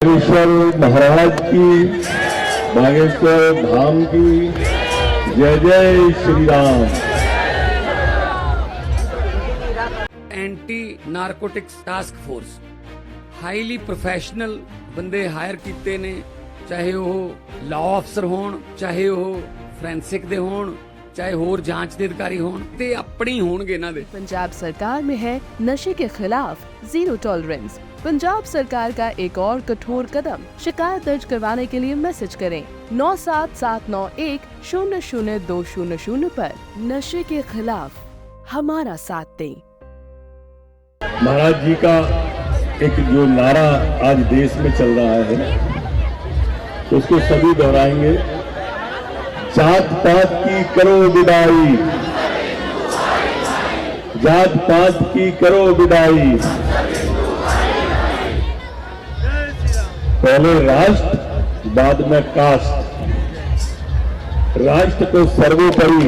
बागेश्वर महाराज की, बागेश्वर धाम की जय जय Shri Ram. Anti narcotics task force highly professional बंदे हायर कीते ने, चाहे वो लॉ अफसर होण, चाहे वो फोरेंसिक दे होण, चाहे होर जांच दे अधिकारी होण, ते अपनी होणगे इन्हां दे। पंजाब सरकार में है नशे के खिलाफ जीरो टॉलरेंस। पंजाब सरकार का एक और कठोर कदम। शिकायत दर्ज करवाने के लिए मैसेज करें 9779100200 पर। नशे के खिलाफ हमारा साथ दें। महाराज जी का एक जो नारा आज देश में चल रहा है उसको सभी दोहराएंगे। जात पात की करो विदाई, जात पात की करो विदाई। पहले राष्ट्र बाद में कास्ट। राष्ट्र को सर्वोपरि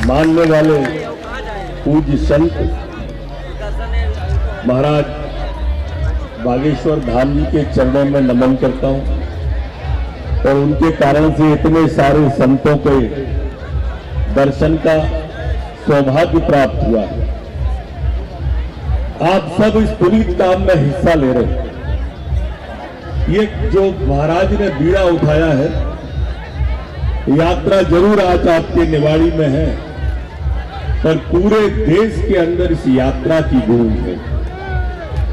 मानने वाले पूज्य संत महाराज बागेश्वर धाम जी के चरणों में नमन करता हूं और उनके कारण से इतने सारे संतों के दर्शन का सौभाग्य प्राप्त हुआ है। आप सब इस पुनीत काम में हिस्सा ले रहे हैं। ये जो महाराज ने बीड़ा उठाया है, यात्रा जरूर आज आपके निवाड़ी में है, पर पूरे देश के अंदर इस यात्रा की गूंज है।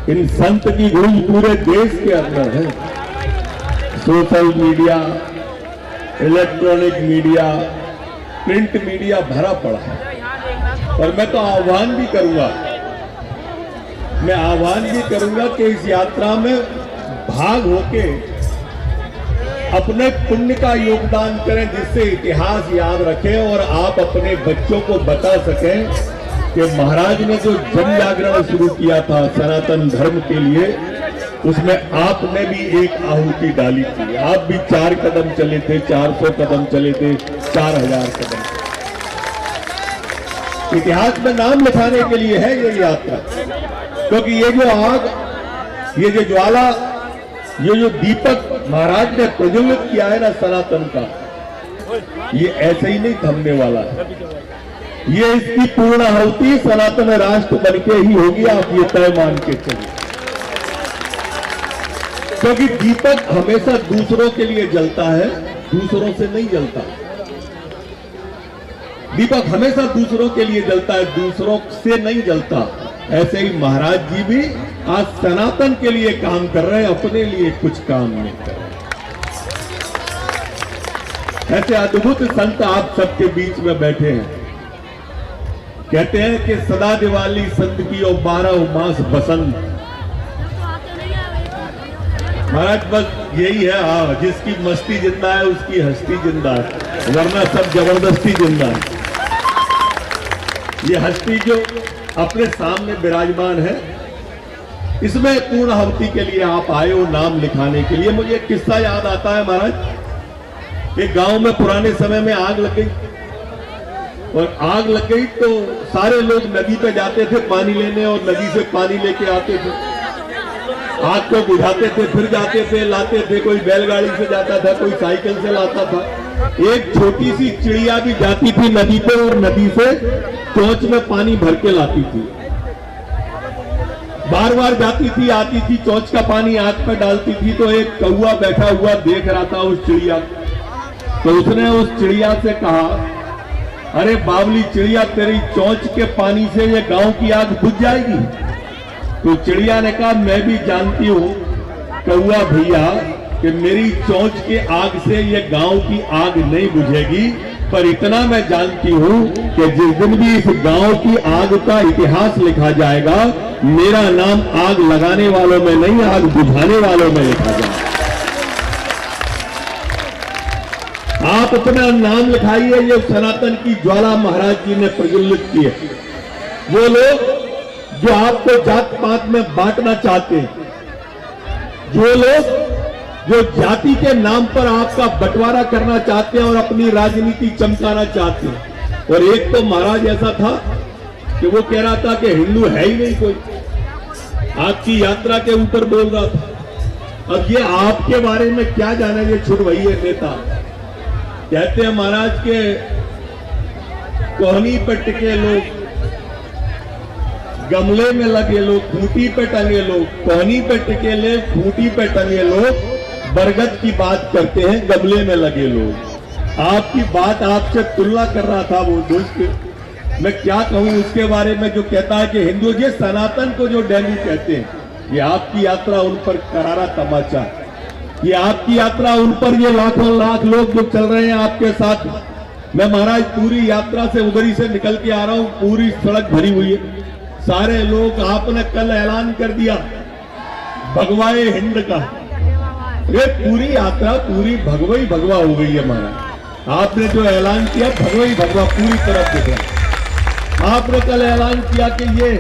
इन संत की गूंज पूरे देश के अंदर है। Social media, electronic media, print media भरा पड़ा है। और मैं तो आह्वान भी करूंगा कि इस यात्रा में भाग होके अपने पुण्य का योगदान करें, जिससे इतिहास याद रखें और आप अपने बच्चों को बता सकें कि महाराज ने जो जन जागरण शुरू किया था सनातन धर्म के लिए, उसमें आपने भी एक आहुति डाली थी। आप भी 4 कदम चले थे, 400 कदम चले थे, 4000 कदम। इतिहास में नाम लिखाने के लिए है ये यात्रा, क्योंकि ये जो आग, ये जो ज्वाला, ये जो दीपक महाराज ने प्रज्वलित किया है ना सनातन का, ये ऐसे ही नहीं थमने वाला है। ये इसकी पूर्ण आहुति सनातन राष्ट्र बनके ही होगी, आप ये तय मान के चलिए। क्योंकि दीपक हमेशा दूसरों के लिए जलता है, दूसरों से नहीं जलता। दीपक हमेशा दूसरों के लिए जलता है, दूसरों से नहीं जलता। ऐसे ही महाराज जी भी आज सनातन के लिए काम कर रहे हैं, अपने लिए कुछ काम नहीं कर रहे। ऐसे अद्भुत संत आप सबके बीच में बैठे हैं। कहते हैं कि सदा दिवाली संत की और 12 मास बसंत। महाराज बस यही है, हाँ, जिसकी मस्ती जिंदा है उसकी हस्ती जिंदा है, वरना सब जबरदस्ती जिंदा है। ये हस्ती जो अपने सामने विराजमान है, इसमें पूर्ण आहुति के लिए आप आए हो, नाम लिखाने के लिए। मुझे एक किस्सा याद आता है महाराज। एक गांव में पुराने समय में आग लग गई, और आग लग गई तो सारे लोग नदी पे जाते थे पानी लेने, और नदी से पानी लेके आते थे, आग को बुझाते थे, फिर जाते थे, लाते थे। कोई बैलगाड़ी से जाता था, कोई साइकिल से लाता था। एक छोटी सी चिड़िया भी जाती थी नदी पे, और नदी से चोंच में पानी भर के लाती थी। बार बार जाती थी, आती थी, चोंच का पानी आग पे डालती थी। तो एक कौवा बैठा हुआ देख रहा था उस चिड़िया, तो उसने उस चिड़िया से कहा, अरे बावली चिड़िया, तेरी चोंच के पानी से ये गांव की आग बुझ जाएगी? तो चिड़िया ने कहा, मैं भी जानती हूँ कौवा भैया कि मेरी चोंच के आग से ये गांव की आग नहीं बुझेगी, पर इतना मैं जानती हूँ कि जिस दिन भी इस गांव की आग का इतिहास लिखा जाएगा, मेरा नाम आग लगाने वालों में नहीं, आग बुझाने वालों में लिखा जाएगा। आप अपना नाम लिखाइए। ये सनातन की ज्वाला महाराज जी ने प्रज्वलित की है। वो लोग जो आपको जात पात में बांटना चाहते हैं, जो लोग जो जाति के नाम पर आपका बंटवारा करना चाहते हैं और अपनी राजनीति चमकाना चाहते हैं। और एक तो महाराज ऐसा था कि वो कह रहा था कि हिंदू है ही नहीं कोई, आपकी यात्रा के ऊपर बोल रहा था। अब ये आपके बारे में क्या जानेंगे छुड़वैये नेता। कहते हैं महाराज के कोहनी पे टिके लोग, गमले में लगे लोग, खूंटी पे टंगे लोग, कोहनी पे टिके ले, खूंटी पे टंगे लोग, बरगद की बात करते हैं गमले में लगे लोग। आपकी बात आपसे तुलना कर रहा था वो दोस्त। मैं क्या कहूं उसके बारे में जो कहता है कि हिंदू जी सनातन को जो डेंगू कहते हैं, ये आपकी यात्रा उन पर करारा तमाचा। ये आपकी यात्रा उन पर ये लाखों लाख लोग जो चल रहे हैं आपके साथ। मैं महाराज पूरी यात्रा से उधरी से निकल के आ रहा हूं, पूरी सड़क भरी हुई है, सारे लोग। आपने कल ऐलान कर दिया भगवाए हिंद का, ये पूरी यात्रा पूरी भगवा ही भगवा हो गई है महाराज। आपने जो ऐलान किया भगवा ही भगवा पूरी तरफ दिख रहा। आपने कल ऐलान किया कि ये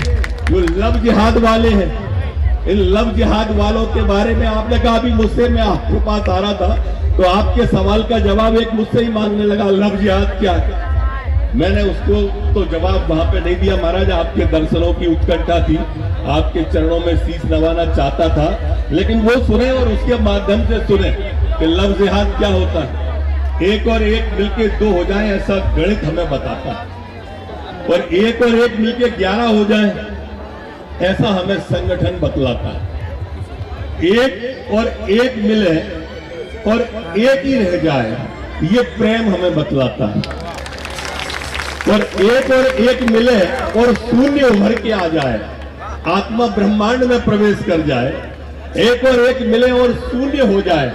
जो लव जिहाद वाले हैं, इन लव जिहाद वालों के बारे में आपने कहा, अभी मुझसे मैं आपके पास आ रहा था तो आपके सवाल का जवाब एक मुझसे ही मांगने लगा, लव जिहाद क्या है। मैंने उसको तो जवाब वहां पे नहीं दिया महाराज, आपके दर्शनों की उत्कंठा थी, आपके चरणों में शीश नवाना चाहता था, लेकिन वो सुने और उसके माध्यम से सुने कि लव जिहाद क्या होता है। एक और एक मिलके 2 हो जाए ऐसा गणित हमें बताता है, और एक मिलके 11 हो जाए ऐसा हमें संगठन बतलाता है। एक और एक मिले और एक ही रह जाए ये प्रेम हमें बतलाता है। और एक मिले और शून्य उभर के आ जाए, आत्मा ब्रह्मांड में प्रवेश कर जाए, एक और एक मिले और शून्य हो जाए,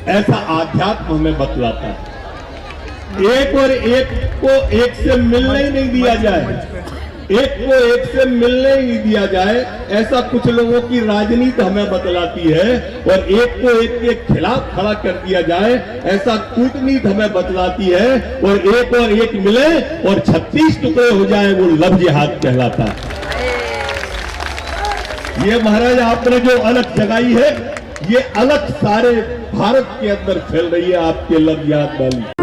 ऐसा आध्यात्म हमें बतलाता है। एक और एक को एक से मिलने ही नहीं दिया जाए, एक को एक से मिलने ही नहीं दिया जाए, ऐसा कुछ लोगों की राजनीति हमें बतलाती है। और एक को एक के खिलाफ खड़ा कर दिया जाए, ऐसा कूटनीति हमें बतलाती है। और एक मिले और 36 टुकड़े हो जाए, वो लव जिहाद कहलाता है। ये महाराज आपने जो अलग जगाई है, ये अलग सारे भारत के अंदर फैल रही है आपके लव जिहाद वाली।